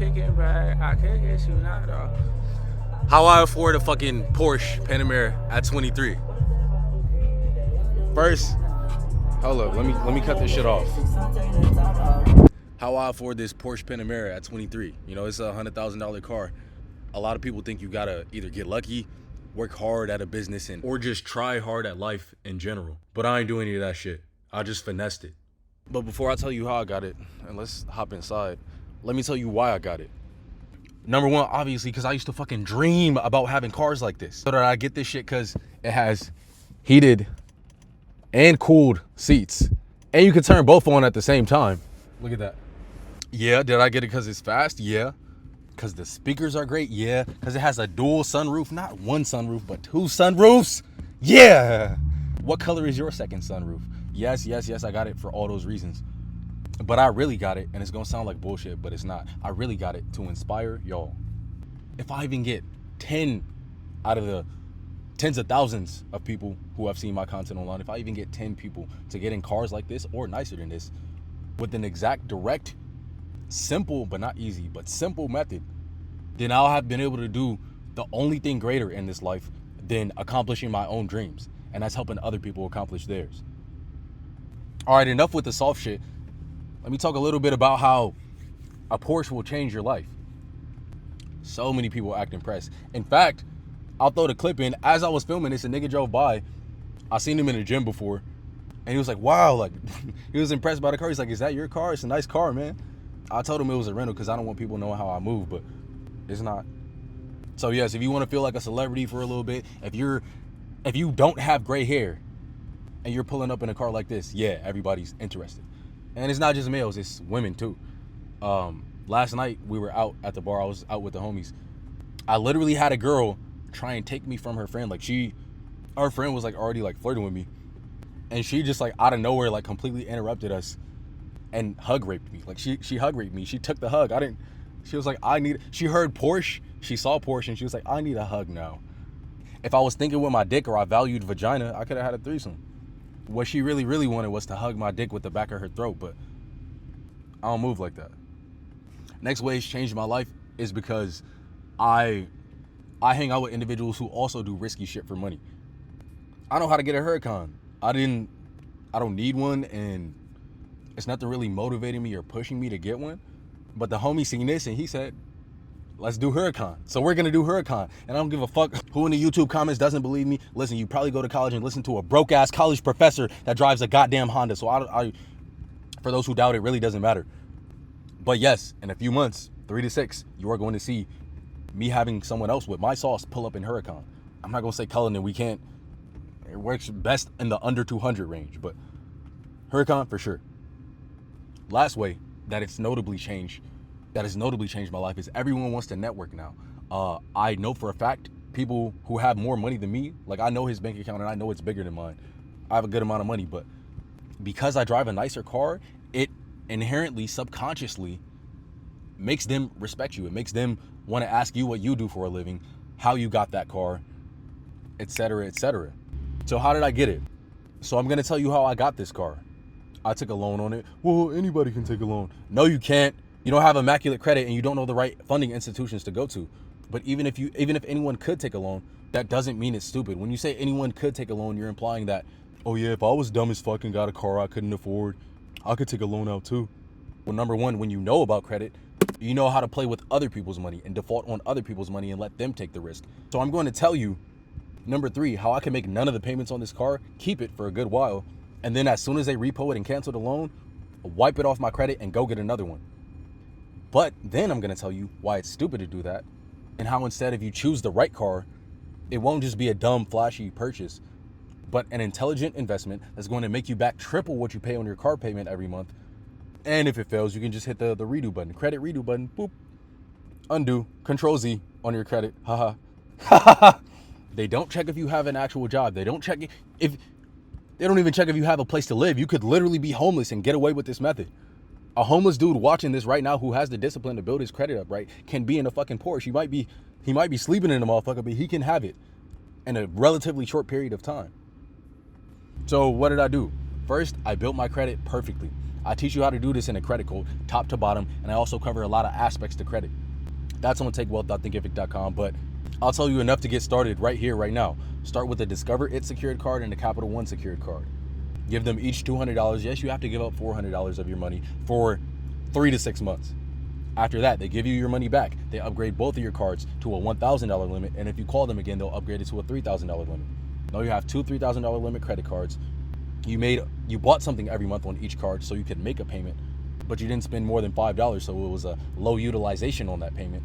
kicking back, I could get you knocked off. How I afford a fucking Porsche Panamera at 23. First, hold up, let me cut this shit off. How I afford this Porsche Panamera at 23. You know, it's a $100,000 car. A lot of people think you gotta either get lucky, work hard at a business, or just try hard at life in general. But I ain't doing any of that shit. I just finessed it. But before I tell you how I got it, and let's hop inside, let me tell you why I got it. Number one, obviously, because I used to fucking dream about having cars like this. So that I get this shit because it has heated and cooled seats. And you can turn both on at the same time. Look at that. Yeah, did I get it because it's fast? Yeah. Because the speakers are great? Yeah. Because it has a dual sunroof. Not one sunroof, but two sunroofs? Yeah. What color is your second sunroof? Yes, I got it for all those reasons. But I really got it, and it's gonna sound like bullshit, but it's not. I really got it to inspire y'all. If I even get 10 out of the tens of thousands of people who have seen my content online, if I even get 10 people to get in cars like this or nicer than this with an exact, direct, simple, but not easy, but simple method, then I'll have been able to do the only thing greater in this life than accomplishing my own dreams, and that's helping other people accomplish theirs. All right, enough with the soft shit. Let me talk a little bit about how a Porsche will change your life. So many people act impressed. In fact, I'll throw the clip in. As I was filming this, a nigga drove by. I seen him in the gym before, and he was like, wow, like, he was impressed by the car. He's like, is that your car? It's a nice car, man. I told him it was a rental because I don't want people knowing how I move, but it's not. So yes, if you want to feel like a celebrity for a little bit, if you don't have gray hair and you're pulling up in a car like this, yeah, everybody's interested. And it's not just males, it's women too. Last night we were out at the bar. I was out with the homies. I literally had a girl try and take me from her friend. Like our friend was like already like flirting with me, and she just like out of nowhere like completely interrupted us and hug raped me. Like she hug raped me. She took the hug. She was like, she heard Porsche, she saw Porsche, and she was like, I need a hug now. If I was thinking with my dick or I valued vagina, I could have had a threesome. What she really, really wanted was to hug my dick with the back of her throat, but I don't move like that. Next way it's changed my life is because I hang out with individuals who also do risky shit for money. I know how to get a Huracan. I don't need one, and it's nothing really motivating me or pushing me to get one. But the homie seen this and he said, let's do Huracan. So we're gonna do Huracan. And I don't give a fuck who in the YouTube comments doesn't believe me. Listen, you probably go to college and listen to a broke ass college professor that drives a goddamn Honda. So I for those who doubt, it really doesn't matter. But yes, in a few months, 3 to 6, you are going to see me having someone else with my sauce pull up in Huracan. I'm not gonna say Cullinan, we can't. It works best in the under 200 range, but Huracan for sure. Last way that has notably changed my life is everyone wants to network now. I know for a fact people who have more money than me, like I know his bank account and I know it's bigger than mine. I have a good amount of money, but because I drive a nicer car, it inherently, subconsciously makes them respect you. It makes them want to ask you what you do for a living, how you got that car, etc., etc. So how did I get it? So I'm gonna tell you how I got this car. I took a loan on it. Well, anybody can take a loan. No, you can't. You don't have immaculate credit and you don't know the right funding institutions to go to. But even if anyone could take a loan, that doesn't mean it's stupid. When you say anyone could take a loan, you're implying that, oh yeah, if I was dumb as fuck and got a car I couldn't afford, I could take a loan out too. Well, number one, when you know about credit, you know how to play with other people's money and default on other people's money and let them take the risk. So I'm going to tell you, number 3, how I can make none of the payments on this car, keep it for a good while, and then as soon as they repo it and cancel the loan, wipe it off my credit and go get another one. But then I'm going to tell you why it's stupid to do that, and how instead if you choose the right car, it won't just be a dumb, flashy purchase, but an intelligent investment that's going to make you back triple what you pay on your car payment every month. And if it fails, you can just hit the redo button, credit redo button, boop, undo, Control Z on your credit, haha. They don't check if you have an actual job. They don't check if they don't even check if you have a place to live. You could literally be homeless and get away with this method. A homeless dude watching this right now who has the discipline to build his credit up, right, can be in a fucking Porsche. He might be sleeping in a motherfucker, but he can have it in a relatively short period of time. So what did I do? First, I built my credit perfectly. I teach you how to do this in a credit code, top to bottom, and I also cover a lot of aspects to credit. That's on takewealth.thinkific.com, but I'll tell you enough to get started right here, right now. Start with the Discover It secured card and the Capital One secured card. Give them each $200. Yes, you have to give up $400 of your money for 3 to 6 months. After that, they give you your money back. They upgrade both of your cards to a $1,000 limit, and if you call them again, they'll upgrade it to a $3,000 limit. Now you have two $3,000 limit credit cards. You bought something every month on each card so you could make a payment, but you didn't spend more than $5, so it was a low utilization on that payment.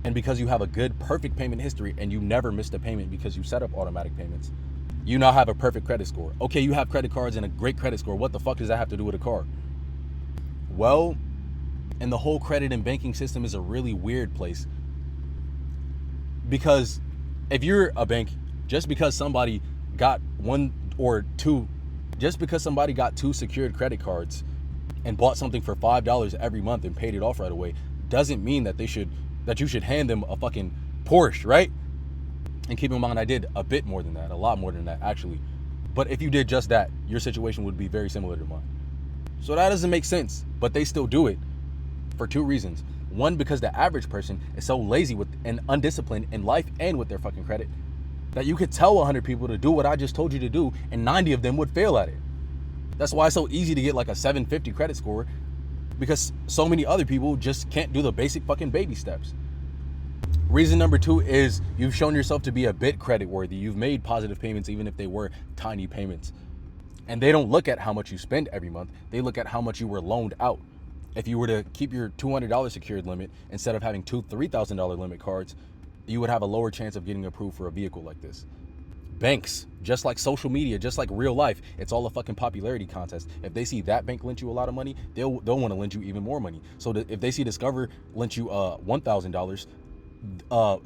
And because you have a good, perfect payment history and you never missed a payment because you set up automatic payments, you now have a perfect credit score. Okay, you have credit cards and a great credit score. What the fuck does that have to do with a car? Well, and the whole credit and banking system is a really weird place. Because if you're a bank, just because somebody got two secured credit cards and bought something for $5 every month and paid it off right away, doesn't mean that you should hand them a fucking Porsche, right? And keep in mind, I did a bit more than that, a lot more than that actually. But if you did just that, your situation would be very similar to mine. So that doesn't make sense, but they still do it for two reasons. One, because the average person is so lazy and undisciplined in life and with their fucking credit that you could tell 100 people to do what I just told you to do and 90 of them would fail at it. That's why it's so easy to get like a 750 credit score, because so many other people just can't do the basic fucking baby steps. Reason number two is you've shown yourself to be a bit credit worthy. You've made positive payments even if they were tiny payments. And they don't look at how much you spend every month. They look at how much you were loaned out. If you were to keep your $200 secured limit instead of having two $3,000 limit cards, you would have a lower chance of getting approved for a vehicle like this. Banks, just like social media, just like real life, it's all a fucking popularity contest. If they see that bank lent you a lot of money, they'll want to lend you even more money. So if they see Discover lent you $1,000,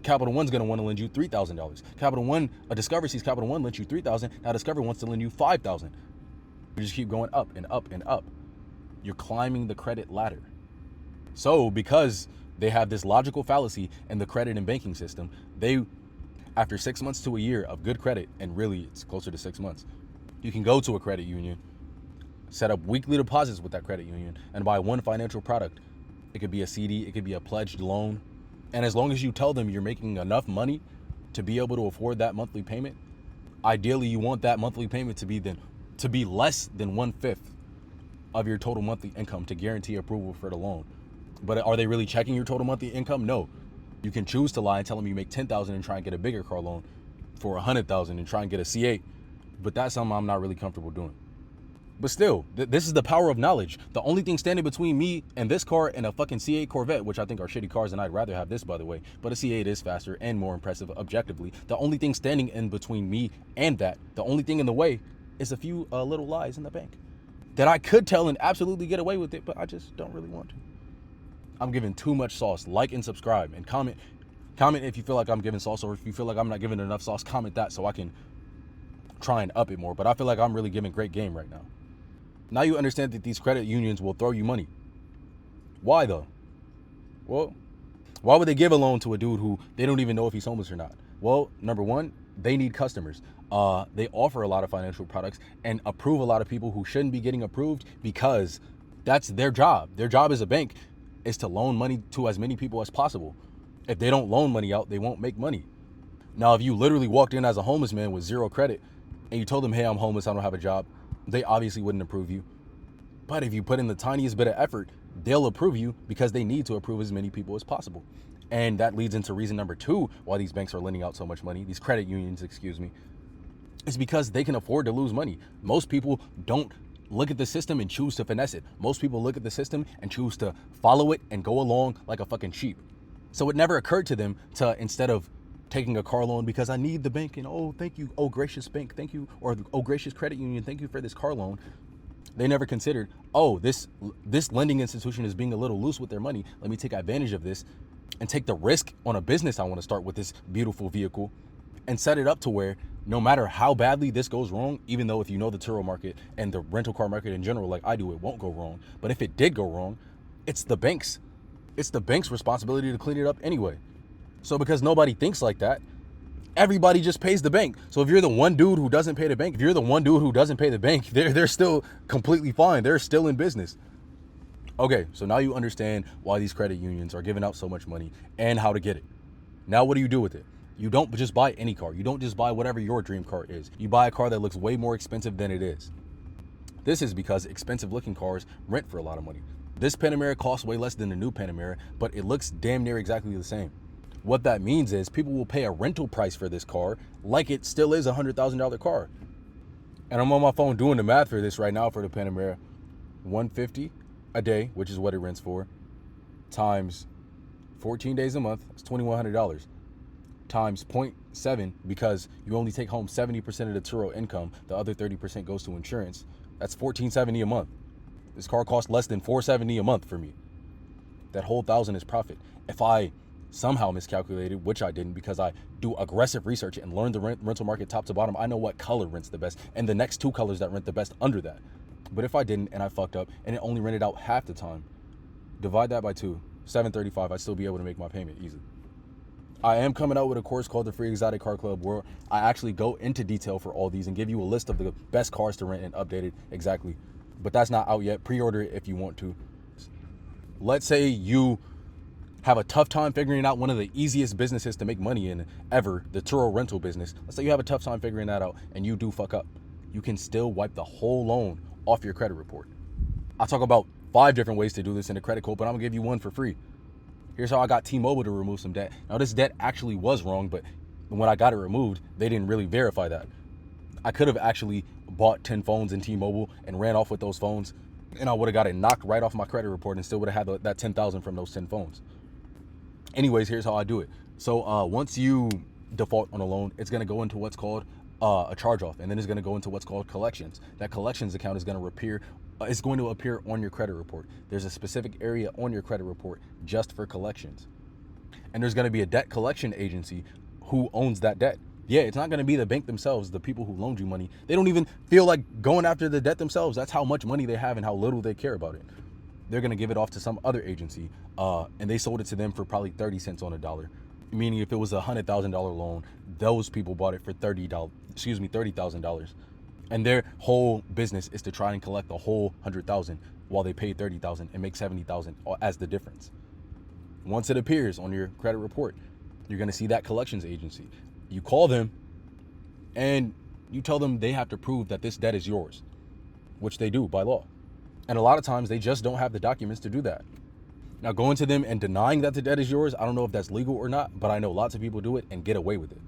Capital One's gonna want to lend you $3,000. Discover sees Capital One lent you $3,000. Now Discover wants to lend you $5,000. You just keep going up and up and up. You're climbing the credit ladder. So because they have this logical fallacy in the credit and banking system, after 6 months to a year of good credit, and really it's closer to 6 months, you can go to a credit union, set up weekly deposits with that credit union, and buy one financial product. It could be a CD, it could be a pledged loan. And as long as you tell them you're making enough money to be able to afford that monthly payment, ideally you want that monthly payment to be less than 1/5 of your total monthly income to guarantee approval for the loan. But are they really checking your total monthly income? No. You can choose to lie and tell them you make $10,000 and try and get a bigger car loan for $100,000 and try and get a C8. But that's something I'm not really comfortable doing. But still, this is the power of knowledge. The only thing standing between me and this car and a fucking C8 Corvette, which I think are shitty cars, and I'd rather have this, by the way, but a C8 is faster and more impressive objectively. The only thing standing in between me and that, the only thing in the way, is a few little lies in the bank that I could tell and absolutely get away with it, but I just don't really want to. I'm giving too much sauce. Like and subscribe and comment. Comment if you feel like I'm giving sauce, or if you feel like I'm not giving enough sauce, comment that so I can try and up it more. But I feel like I'm really giving great game right now. Now you understand that these credit unions will throw you money. Why though? Well, why would they give a loan to a dude who they don't even know if he's homeless or not? Well, number one, they need customers. They offer a lot of financial products and approve a lot of people who shouldn't be getting approved because that's their job. Their job as a bank is to loan money to as many people as possible. If they don't loan money out, they won't make money. Now, if you literally walked in as a homeless man with zero credit and you told them, hey, I'm homeless, I don't have a job, they obviously wouldn't approve you. But if you put in the tiniest bit of effort, they'll approve you because they need to approve as many people as possible. And that leads into reason number two why these banks are lending out so much money, these credit unions, is because they can afford to lose money. Most people don't look at the system and choose to finesse it. Most people look at the system and choose to follow it and go along like a fucking sheep. So it never occurred to them to, instead of taking a car loan because I need the bank and oh, thank you, oh, gracious bank, thank you, or oh, gracious credit union, thank you for this car loan. They never considered, oh, this lending institution is being a little loose with their money. Let me take advantage of this and take the risk on a business I want to start with this beautiful vehicle and set it up to where no matter how badly this goes wrong, even though if you know the Turo market and the rental car market in general, like I do, it won't go wrong. But if it did go wrong, it's the bank's responsibility to clean it up anyway. So because nobody thinks like that, everybody just pays the bank. So if you're the one dude who doesn't pay the bank, they're still completely fine. They're still in business. Okay, so now you understand why these credit unions are giving out so much money and how to get it. Now what do you do with it? You don't just buy any car. You don't just buy whatever your dream car is. You buy a car that looks way more expensive than it is. This is because expensive looking cars rent for a lot of money. This Panamera costs way less than the new Panamera, but it looks damn near exactly the same. What that means is people will pay a rental price for this car like it still is a $100,000 car. And I'm on my phone doing the math for this right now for the Panamera. $150 a day, which is what it rents for, times 14 days a month, it's $2,100. Times 0.7, because you only take home 70% of the Turo income, the other 30% goes to insurance. That's $1,470 a month. This car costs less than $470 a month for me. That whole $1,000 is profit. If I somehow miscalculated, which I didn't because I do aggressive research and learn the rental market top to bottom, I know what color rents the best and the next two colors that rent the best under that. But if I didn't and I fucked up and it only rented out half the time, divide that by 2, $735, I'd still be able to make my payment easy. I am coming out with a course called the Free Exotic Car Club where I actually go into detail for all these and give you a list of the best cars to rent and update it exactly. But that's not out yet. Pre-order it if you want to. Let's say you have a tough time figuring out one of the easiest businesses to make money in ever, the Turo rental business. Let's say you have a tough time figuring that out and you do fuck up. You can still wipe the whole loan off your credit report. I'll talk about 5 different ways to do this in the credit code, but I'm gonna give you one for free. Here's how I got T-Mobile to remove some debt. Now this debt actually was wrong, but when I got it removed, they didn't really verify that. I could have actually bought 10 phones in T-Mobile and ran off with those phones, and I would have got it knocked right off my credit report and still would have had that 10,000 from those 10 phones. Anyways, here's how I do it. So once you default on a loan, it's gonna go into what's called a charge-off, and then it's gonna go into what's called collections. That collections account is gonna appear on your credit report. There's a specific area on your credit report just for collections. And there's gonna be a debt collection agency who owns that debt. Yeah, it's not gonna be the bank themselves, the people who loaned you money. They don't even feel like going after the debt themselves. That's how much money they have and how little they care about it. They're gonna give it off to some other agency, and they sold it to them for probably 30 cents on a dollar. Meaning if it was a $100,000 loan, those people bought it for $30,000. And their whole business is to try and collect the whole 100,000 while they pay 30,000 and make 70,000 as the difference. Once it appears on your credit report, you're gonna see that collections agency. You call them and you tell them they have to prove that this debt is yours, which they do by law. And a lot of times they just don't have the documents to do that. Now going to them and denying that the debt is yours, I don't know if that's legal or not, but I know lots of people do it and get away with it.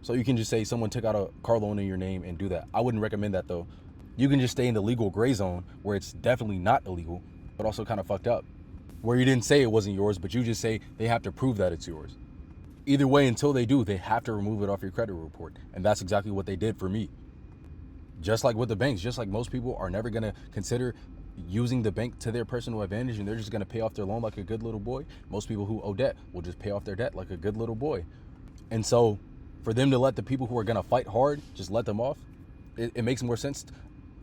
So you can just say someone took out a car loan in your name and do that. I wouldn't recommend that though. You can just stay in the legal gray zone where it's definitely not illegal, but also kind of fucked up. Where you didn't say it wasn't yours, but you just say they have to prove that it's yours. Either way, until they do, they have to remove it off your credit report. And that's exactly what they did for me. Just like with the banks, just like most people are never gonna consider using the bank to their personal advantage and they're just gonna pay off their loan like a good little boy. Most people who owe debt will just pay off their debt like a good little boy. And so for them to let the people who are gonna fight hard, just let them off, it makes more sense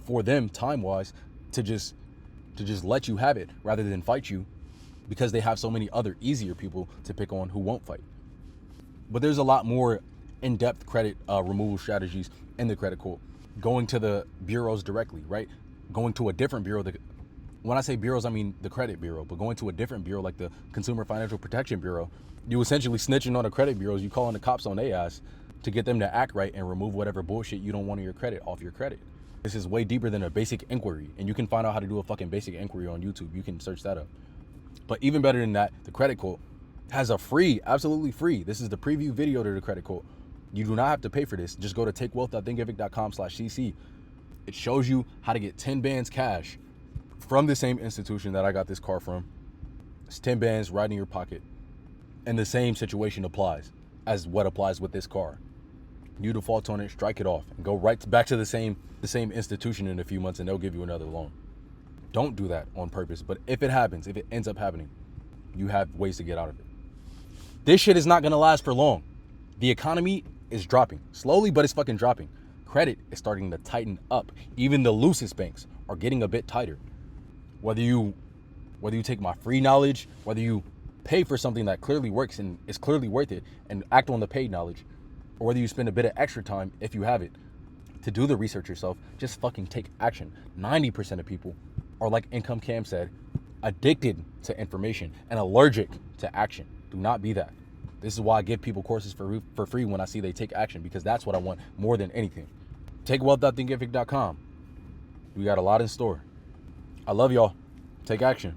for them time-wise to just let you have it rather than fight you, because they have so many other easier people to pick on who won't fight. But there's a lot more in-depth credit removal strategies in the credit code. Going to the bureaus directly, right? Going to a different bureau. When I say bureaus, I mean the credit bureau, but going to a different bureau like the Consumer Financial Protection Bureau, you essentially snitching on the credit bureaus, you calling the cops on their ass to get them to act right and remove whatever bullshit you don't want on your credit off your credit. This is way deeper than a basic inquiry, and you can find out how to do a fucking basic inquiry on YouTube. You can search that up. But even better than that, the credit code has a free, absolutely free. This is the preview video to the credit code. You do not have to pay for this. Just go to takewealth.thinkific.com/cc. It shows you how to get 10 bands cash from the same institution that I got this car from. It's 10 bands right in your pocket. And the same situation applies as what applies with this car. You default on it, strike it off, and go right back to the same institution in a few months and they'll give you another loan. Don't do that on purpose. But if it happens, if it ends up happening, you have ways to get out of it. This shit is not gonna last for long. The economy is dropping. Slowly, but it's fucking dropping. Credit is starting to tighten up. Even the loosest banks are getting a bit tighter. Whether you take my free knowledge, whether you pay for something that clearly works and is clearly worth it and act on the paid knowledge, or whether you spend a bit of extra time, if you have it, to do the research yourself, just fucking take action. 90% of people are like Income Cam said, addicted to information and allergic to action. Do not be that. This is why I give people courses for free when I see they take action, because that's what I want more than anything. TakeWealth.thinkific.com. We got a lot in store. I love y'all. Take action.